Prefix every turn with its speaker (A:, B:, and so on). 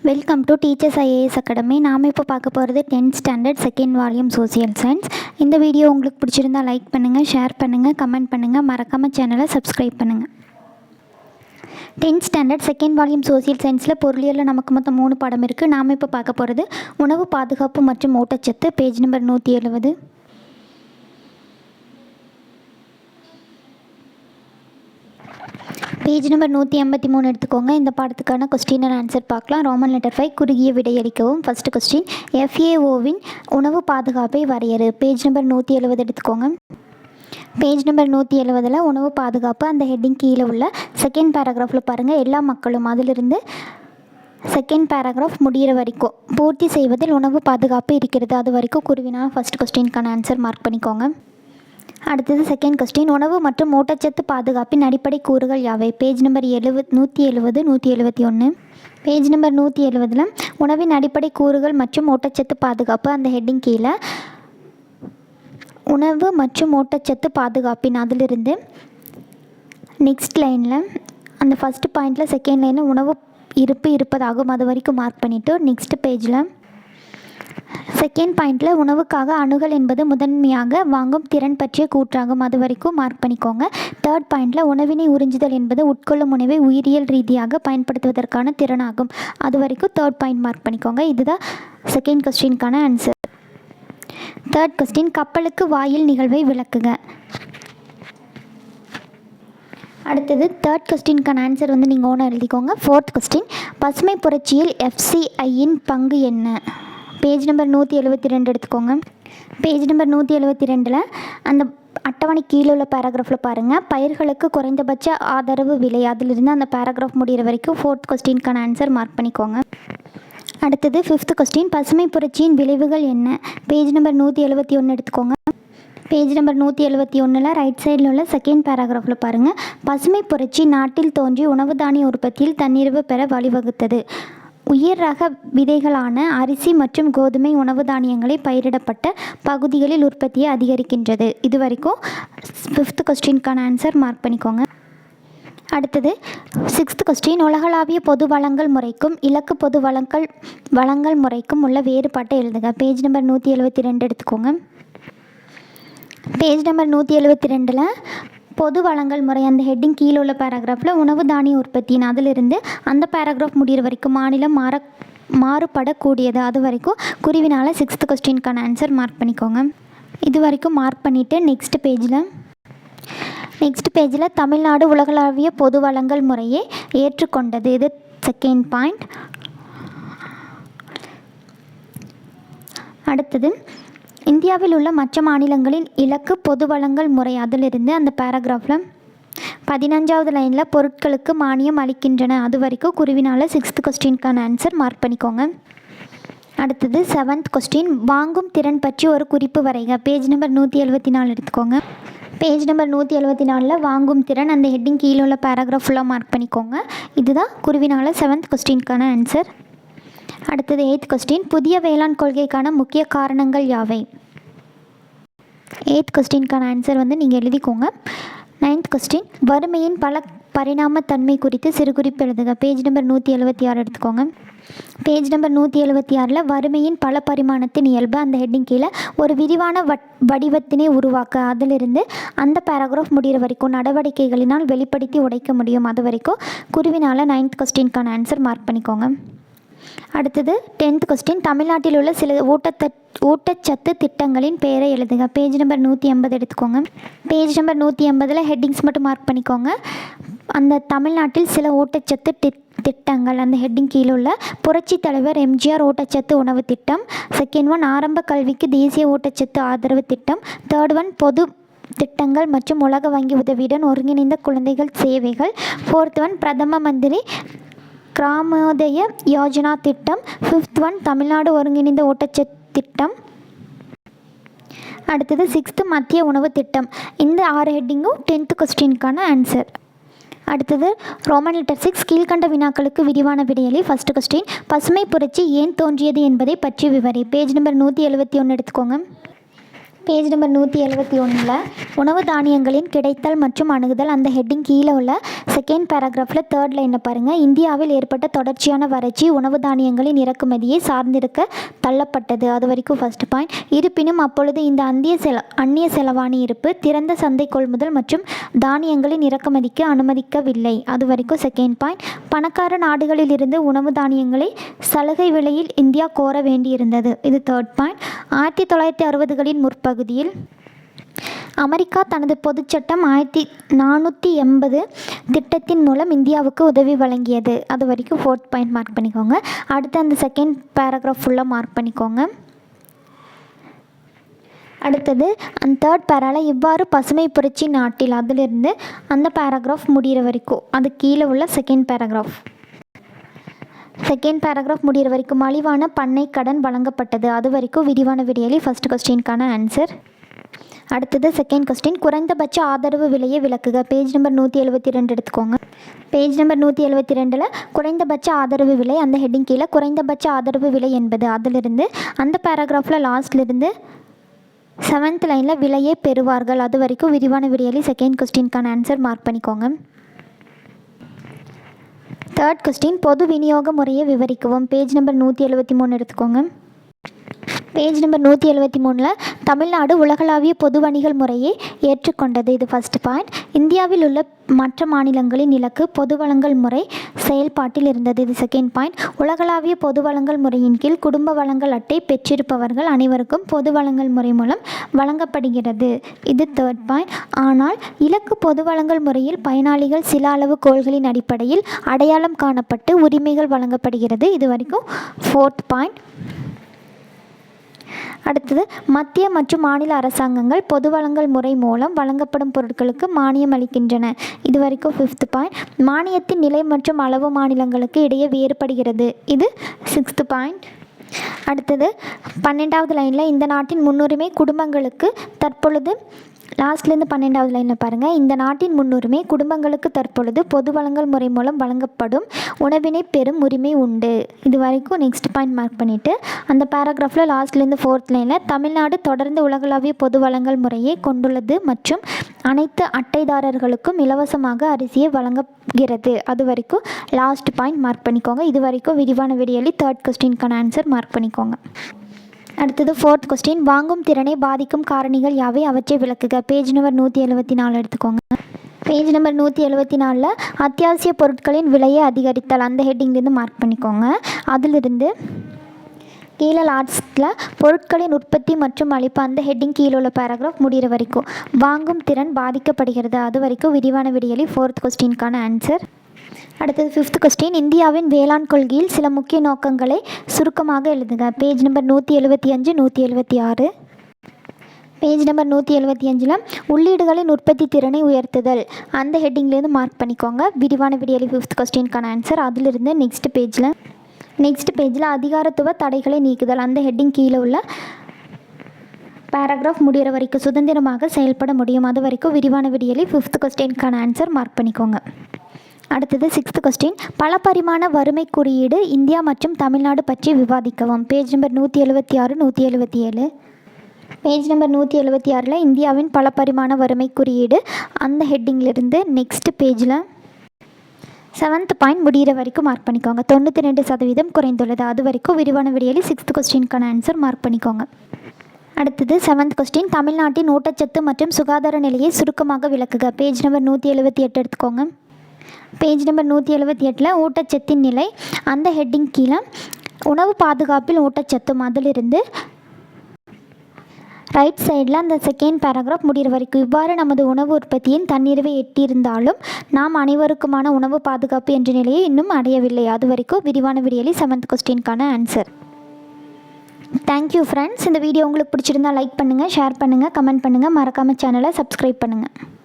A: Welcome to teachers IAS academy. நாம் இப்போ பார்க்க போகிறது 10th standard second volume social science. இந்த வீடியோ உங்களுக்கு பிடிச்சிருந்தா லைக் பண்ணுங்கள், ஷேர் பண்ணுங்கள், கமெண்ட் பண்ணுங்கள், மறக்காமல் சேனலை சப்ஸ்கிரைப் பண்ணுங்கள். 10th standard second volume social சயின்ஸில் பொருளியலில் நமக்கு மொத்தம் 3 பாடம் இருக்குது. நாம் இப்போ பார்க்க போகிறது உணவு பாதுகாப்பு மற்றும் ஊட்டச்சத்து, பேஜ் நம்பர் 170. பேஜ் நம்பர் 183 எடுத்துக்கோங்க. இந்த பாடத்துக்கான கொஸ்டின் அண்ட் ஆன்சர் பார்க்கலாம். ரோமன் லெட்டர் 5 குறுகிய விடையளிக்கவும். ஃபஸ்ட்டு கொஸ்டின், FAOவின் உணவு பாதுகாப்பை வரையறு. பேஜ் நம்பர் 170 எடுத்துக்கோங்க. பேஜ் நம்பர் 170 உணவு பாதுகாப்பு அந்த ஹெட்டிங் கீழே உள்ள செகண்ட் பேராகிராஃபில் பாருங்கள். எல்லா மக்களும் அதிலிருந்து செகண்ட் பேராகிராஃப் முடிகிற வரைக்கும் பூர்த்தி செய்வதில் உணவு பாதுகாப்பு இருக்கிறது. அது வரைக்கும் குருவினா ஃபஸ்ட் கொஸ்டினுக்கான ஆன்சர் மார்க் பண்ணிக்கோங்க. அடுத்தது செகண்ட் கொஸ்டின், உணவு மற்றும் ஊட்டச்சத்து பாதுகாப்பின் அடிப்படை கூறுகள் யாவை. Page number 170 171. பேஜ் நம்பர் 170 உணவின் அடிப்படை கூறுகள் மற்றும் ஊட்டச்சத்து பாதுகாப்பு அந்த ஹெட்டிங் கீழே உணவு மற்றும் ஊட்டச்சத்து பாதுகாப்பின் அதிலிருந்து நெக்ஸ்ட் லைனில் அந்த ஃபஸ்ட்டு பாயிண்டில் செகண்ட் லைனில் உணவு இருப்பதாகும். அது வரைக்கும் மார்க் பண்ணிவிட்டு நெக்ஸ்ட் பேஜில் செகண்ட் பாயிண்டில் உணவுக்காக அணுகல் என்பது முதன்மையாக வாங்கும் திறன் பற்றிய கூற்றாகும். அது வரைக்கும் மார்க் பண்ணிக்கோங்க. தேர்ட் பாயிண்டில் உணவினை உறிஞ்சுதல் என்பது உட்கொள்ளும் உணவை உயிரியல் ரீதியாக பயன்படுத்துவதற்கான திறனாகும். அது வரைக்கும் தேர்ட் பாயிண்ட் மார்க் பண்ணிக்கோங்க. இதுதான் செகண்ட் கொஸ்டினுக்கான ஆன்சர். தேர்ட் கொஸ்டின், கப்பலுக்கு வாயில் நிகழ்வை விளக்குக. அடுத்தது தேர்ட் கொஸ்டினுக்கான ஆன்சர் நீங்கள் ஓனாக எழுதிக்கோங்க. ஃபோர்த் கொஸ்டின், பசுமை புரட்சியில் FCIயின் பங்கு என்ன. பேஜ் நம்பர் 172 எடுத்துக்கோங்க. பேஜ் நம்பர் 172 அந்த அட்டவணை கீழே உள்ள பேராகிராஃபில் பாருங்கள். பயிர்களுக்கு குறைந்தபட்ச ஆதரவு விலை அதிலிருந்து அந்த பேராகிராஃப் முடிகிற வரைக்கும் ஃபோர்த் கொஸ்டினுக்கான ஆன்சர் மார்க் பண்ணிக்கோங்க. அடுத்தது ஃபிஃப்த் கொஸ்டின், பசுமை புரட்சியின் விளைவுகள் என்ன. பேஜ் நம்பர் 171 எடுத்துக்கோங்க. பேஜ் நம்பர் 171 ரைட் சைடில் உள்ள செகண்ட் பேராகிராஃபில் பாருங்கள். பசுமை புரட்சி நாட்டில் தோன்றி உணவு தானிய உற்பத்தியில் தன்னிறைவு பெற வழிவகுத்தது. உயர் ரக விதைகளான அரிசி மற்றும் கோதுமை உணவு தானியங்களை பயிரிடப்பட்ட பகுதிகளில் உற்பத்தியை அதிகரிக்கின்றது. இது வரைக்கும் ஃபிஃப்த் கொஸ்டினுக்கான ஆன்சர் மார்க் பண்ணிக்கோங்க. அடுத்தது சிக்ஸ்த் கொஸ்டின், உலகளாவிய பொது வழங்கல் முறைக்கும் இலக்கு பொது வழங்கல் முறைக்கும் உள்ள வேறுபாட்டை எழுதுக. பேஜ் நம்பர் 172 எடுத்துக்கோங்க. பேஜ் நம்பர் 172 பொது வழங்கல் முறை அந்த ஹெட்டிங் கீழே உள்ள பேராகிராஃபில் உணவு தானிய உற்பத்தியின் அதிலிருந்து அந்த பேராகிராஃப் முடிகிற வரைக்கும் மாநிலம் மாறுபடக்கூடியது. அது வரைக்கும் குருவினால் சிக்ஸ்த் கொஸ்டினுக்கான ஆன்சர் மார்க் பண்ணிக்கோங்க. இது வரைக்கும் மார்க் பண்ணிவிட்டு நெக்ஸ்ட் பேஜில் தமிழ்நாடு உலகளாவிய பொது வழங்கல் முறையை ஏற்றுக்கொண்டது. இது செகண்ட் பாயிண்ட். அடுத்தது, இந்தியாவில் உள்ள மற்ற மாநிலங்களின் இலக்கு பொது வழங்கல் முறை அதிலிருந்து அந்த பேராகிராஃபில் 15வது லைனில் பொருட்களுக்கு மானியம் அளிக்கின்றன. அது வரைக்கும் குருவினால் சிக்ஸ்த் கொஸ்டினுக்கான ஆன்சர் மார்க் பண்ணிக்கோங்க. அடுத்தது செவன்த் கொஸ்டின், வாங்கும் திறன் பற்றி ஒரு குறிப்பு வரைக. பேஜ் நம்பர் 174 எடுத்துக்கோங்க. பேஜ் நம்பர் 174 வாங்கும் திறன் அந்த ஹெட்டிங் கீழே உள்ள பேராகிராஃப் ஃபுல்லாக மார்க் பண்ணிக்கோங்க. இதுதான் குருவினால் செவன்த் கொஸ்டினுக்கான ஆன்சர். அடுத்தது எய்த் கொஸ்டின், புதிய வேளாண் கொள்கைக்கான முக்கிய காரணங்கள் யாவை. எய்த் கொஸ்டினுக்கான ஆன்சர் நீங்கள் எழுதிக்கோங்க. நைன்த் கொஸ்டின், வறுமையின் பல பரிணாமத்தன்மை குறித்து சிறு குறிப்பு எழுதுக. பேஜ் நம்பர் 176 எடுத்துக்கோங்க. பேஜ் நம்பர் 176 வறுமையின் பல பரிமாணத்தின் இயல்பு அந்த ஹெட்டிங் கீழே ஒரு விரிவான வடிவத்தினை உருவாக்க அதிலிருந்து அந்த பேராகிராஃப் முடிகிற வரைக்கும் நடவடிக்கைகளினால் வெளிப்படுத்தி உடைக்க முடியும். அது வரைக்கும் குருவினால் நைன்த் கொஸ்டினுக்கான ஆன்சர் மார்க் பண்ணிக்கோங்க. அடுத்தது 10th கொஸ்டின், தமிழ்நாட்டில் உள்ள சில ஊட்டச்சத்து திட்டங்களின் பெயரை எழுதுக. பேஜ் நம்பர் 180 எடுத்துக்கோங்க. பேஜ் நம்பர் 180 ஹெட்டிங்ஸ் மட்டும் மார்க் பண்ணிக்கோங்க. அந்த தமிழ்நாட்டில் சில ஊட்டச்சத்து திட்டங்கள் அந்த ஹெட்டிங் கீழே உள்ள புரட்சி தலைவர் MGR ஊட்டச்சத்து உணவு திட்டம். செகண்ட் ஒன், ஆரம்ப கல்விக்கு தேசிய ஊட்டச்சத்து ஆதரவு திட்டம். தேர்ட் ஒன், பொது திட்டங்கள் மற்றும் உலக வங்கி உதவியுடன் ஒருங்கிணைந்த குழந்தைகள் சேவைகள். ஃபோர்த் ஒன், பிரதம மந்திரி கிராமோதய யோஜனா திட்டம். ஃபிஃப்த் ஒன், தமிழ்நாடு ஒருங்கிணைந்த ஊட்டச்சத்து திட்டம். அடுத்தது சிக்ஸ்த்து, மத்திய உணவு திட்டம். இந்த 6 ஹெட்டிங்கும் 10th கொஸ்டினுக்கான ஆன்சர். அடுத்தது ரோமன் லெட்டர் 6 கீழ்கண்ட வினாக்களுக்கு விரிவான விடையளி. ஃபஸ்ட் கொஸ்டின், பசுமை புரட்சி ஏன் தோன்றியது என்பதை பற்றி விவரி. பேஜ் நம்பர் 171 எடுத்துக்கோங்க. பேஜ் நம்பர் 171 உணவு தானியங்களின் கிடைத்தல் மற்றும் அணுகுதல் அந்த ஹெட்டிங் கீழே உள்ள செகண்ட் பேராகிராஃபில் தேர்ட் லைனில் பாருங்கள். இந்தியாவில் ஏற்பட்ட தொடர்ச்சியான வறட்சி உணவு தானியங்களின் இறக்குமதியை சார்ந்திருக்க தள்ளப்பட்டது. அது வரைக்கும் ஃபர்ஸ்ட் பாயிண்ட். இருப்பினும் அப்பொழுது இந்த அந்நிய செலவாணி இருப்பு திறந்த சந்தை கொள்முதல் மற்றும் தானியங்களின் இறக்குமதிக்கு அனுமதிக்கவில்லை. அது வரைக்கும் செகண்ட் பாயிண்ட். பணக்கார நாடுகளில் இருந்து உணவு தானியங்களை சலுகை விலையில் இந்தியா கோர வேண்டியிருந்தது. இது தேர்ட் பாயிண்ட். 1960களின் முற்பகுதியில் அமெரிக்கா தனது பொதுச்சட்டம் 1480 திட்டத்தின் மூலம் இந்தியாவுக்கு உதவி வழங்கியது. அது வரைக்கும் ஃபோர்த் பாயிண்ட் மார்க் பண்ணிக்கோங்க. அடுத்து அந்த செகண்ட் பேராகிராஃப் ஃபுல்லாக மார்க் பண்ணிக்கோங்க. அடுத்தது அந்த தேர்ட் பேரால இவ்வாறு பசுமை புரட்சி நாட்டில் அதிலிருந்து அந்த பேராகிராஃப் முடிகிற வரைக்கும் அது கீழே உள்ள செகண்ட் பேராகிராஃப் முடிகிற வரைக்கும் மலிவான பண்ணை கடன் வழங்கப்பட்டது. அது வரைக்கும் விரிவான விடையலி ஃபர்ஸ்ட் கொஸ்டினுக்கான ஆன்சர். அடுத்தது செகண்ட் கொஸ்டின். குறைந்தபட்ச ஆதரவு விலையை விளக்குக. பேஜ் நம்பர் 172 எடுத்துக்கோங்க. பேஜ் நம்பர் 172 குறைந்தபட்ச ஆதரவு விலை அந்த ஹெட்டிங் கீழே குறைந்தபட்ச ஆதரவு விலை என்பது அதிலிருந்து அந்த பேராகிராஃபில் லாஸ்ட்லேருந்து 7th லைனில் விலையை பெறுவார்கள். அது வரைக்கும் விரிவான விடையலி செகண்ட் கொஸ்டினுக்கான ஆன்சர் மார்க் பண்ணிக்கோங்க. Third question. பொது விநியோக முறையை விவரிக்கவும். பேஜ் நம்பர் 173 எடுத்துக்கோங்க. பேஜ் நம்பர் 173 தமிழ்நாடு உலகளாவிய பொது வணிகல் முறையை ஏற்றுக்கொண்டது. இது ஃபர்ஸ்ட் பாயிண்ட். இந்தியாவில் உள்ள மற்ற மாநிலங்களின் இலக்கு பொது வழங்கல் முறை செயல்பாட்டில் இருந்தது. இது செகண்ட் பாயிண்ட். உலகளாவிய பொது வழங்கல் முறையின் கீழ் குடும்ப வழங்கல் அட்டை பெற்றிருப்பவர்கள் அனைவருக்கும் பொது வழங்கல் முறை மூலம் வழங்கப்படுகிறது. இது தேர்ட் பாயிண்ட். ஆனால் இலக்கு பொது வழங்கல் முறையில் பயனாளிகள் சில அளவு கோள்களின் அடிப்படையில் அடையாளம் காணப்பட்டு உரிமைகள் வழங்கப்படுகிறது. இது வரைக்கும் ஃபோர்த் பாயிண்ட். அடுத்தது மத்திய மற்றும் மாநில அரசாங்கங்கள் பொது வழங்கல் முறை மூலம் வழங்கப்படும் பொருட்களுக்கு மானியம் அளிக்கின்றன. இது வரைக்கும் ஃபிஃப்த் பாயிண்ட். மானியத்தின் நிலை மற்றும் அளவு மாநிலங்களுக்கு இடையே வேறுபடுகிறது. இது சிக்ஸ்த் பாயிண்ட். அடுத்தது 12வது லைனில் இந்த நாட்டின் முன்னுரிமை குடும்பங்களுக்கு தற்பொழுது லாஸ்ட்லேருந்து 12வது லைனில் பாருங்கள். இந்த நாட்டின் முன்னுரிமை குடும்பங்களுக்கு தற்பொழுது பொது வழங்கல் முறை மூலம் வழங்கப்படும் உணவினை பெறும் உரிமை உண்டு. இது வரைக்கும் நெக்ஸ்ட் பாயிண்ட் மார்க் பண்ணிவிட்டு அந்த பேராகிராஃபில் லாஸ்ட்லேருந்து 4th லைனில் தமிழ்நாடு தொடர்ந்து உலகளாவிய பொது வழங்கல் முறையை கொண்டுள்ளது மற்றும் அனைத்து அட்டைதாரர்களுக்கும் இலவசமாக அரிசியை வழங்குகிறது. அது வரைக்கும் லாஸ்ட் பாயிண்ட் மார்க் பண்ணிக்கோங்க. இது வரைக்கும் விரிவான விடையலி தேர்ட் கொஸ்டினுக்கான ஆன்சர் மார்க் பண்ணிக்கோங்க. அடுத்தது ஃபோர்த் கொஸ்டின். வாங்கும் திறனை பாதிக்கும் காரணிகள் யாவை அவற்றை விளக்குக. பேஜ் நம்பர் 174 எடுத்துக்கோங்க. பேஜ் நம்பர் 174 அத்தியாவசிய பொருட்களின் விலையை அதிகரித்தல் அந்த ஹெட்டிங்லேருந்து மார்க் பண்ணிக்கோங்க. அதிலிருந்து கீழே லாஸ்ட்டில் பொருட்களின் உற்பத்தி மற்றும் அளிப்பு அந்த ஹெட்டிங் கீழே உள்ள பேராகிராஃப் முடிகிற வரைக்கும் வாங்கும் திறன் பாதிக்கப்படுகிறது. அது வரைக்கும் விரிவான விடையலி ஃபோர்த் கொஸ்டினுக்கான ஆன்சர். அடுத்தது ஃபிஃப்த் கொஸ்டின். இந்தியாவின் வேளாண் கொள்கையில் சில முக்கிய நோக்கங்களை சுருக்கமாக எழுதுக. Page number 175 176. பேஜ் நம்பர் 175 உள்ளீடுகளின் உற்பத்தி திறனை உயர்த்துதல் அந்த ஹெட்டிங்லேருந்து மார்க் பண்ணிக்கோங்க. விரிவான விடையலி ஃபிஃப்த் கொஸ்டினுக்கான ஆன்சர். அதிலிருந்து நெக்ஸ்ட் பேஜில் அதிகாரத்துவ தடைகளை நீக்குதல் அந்த ஹெட்டிங் கீழே உள்ள பேராகிராஃப் முடிகிற வரைக்கும் சுதந்திரமாக செயல்பட முடியும். அது வரைக்கும் விரிவான விடையலி ஃபிஃப்த் கொஸ்டினுக்கான ஆன்சர் மார்க் பண்ணிக்கோங்க. அடுத்தது 6th கொஸ்டின். பல பரிமாண வறுமை குறியீடு இந்தியா மற்றும் தமிழ்நாடு பற்றி விவாதிக்கவும். Page number 176 177. பேஜ் நம்பர் 176 இந்தியாவின் பல பரிமாண வறுமை குறியீடு அந்த ஹெட்டிங்கிலிருந்து நெக்ஸ்ட் பேஜில் 7th பாயிண்ட் முடிகிற வரைக்கும் மார்க் பண்ணிக்கோங்க. 92% குறைந்துள்ளது. அது வரைக்கும் விரிவான விடையலி 6th கொஸ்டினுக்கான ஆன்சர் மார்க் பண்ணிக்கோங்க. அடுத்தது 7th கொஸ்டின். தமிழ்நாட்டின் ஊட்டச்சத்து மற்றும் சுகாதார நிலையை சுருக்கமாக விளக்குக. பேஜ் நம்பர் 178 எடுத்துக்கோங்க. பேஜ் நம்பர் 178 ஊட்டச்சத்தின் நிலை அந்த ஹெட்டிங் கீழே உணவு பாதுகாப்பில் ஊட்டச்சத்தும் அதிலிருந்து ரைட் சைடில் அந்த செகண்ட் பேராகிராஃப் முடிகிற வரைக்கும் இவ்வாறு நமது உணவு உற்பத்தியின் தன்னிறைவை எட்டியிருந்தாலும் நாம் அனைவருக்குமான உணவு பாதுகாப்பு என்ற நிலையை இன்னும் அடையவில்லை. அது வரைக்கும் விரிவான விடையலி 7th கொஸ்டினுக்கான ஆன்சர். Thank you friends. இந்த வீடியோ உங்களுக்கு பிடிச்சிருந்தால் லைக் பண்ணுங்கள், ஷேர் பண்ணுங்கள், கமெண்ட் பண்ணுங்கள், மறக்காமல் சேனலை சப்ஸ்கிரைப் பண்ணுங்கள்.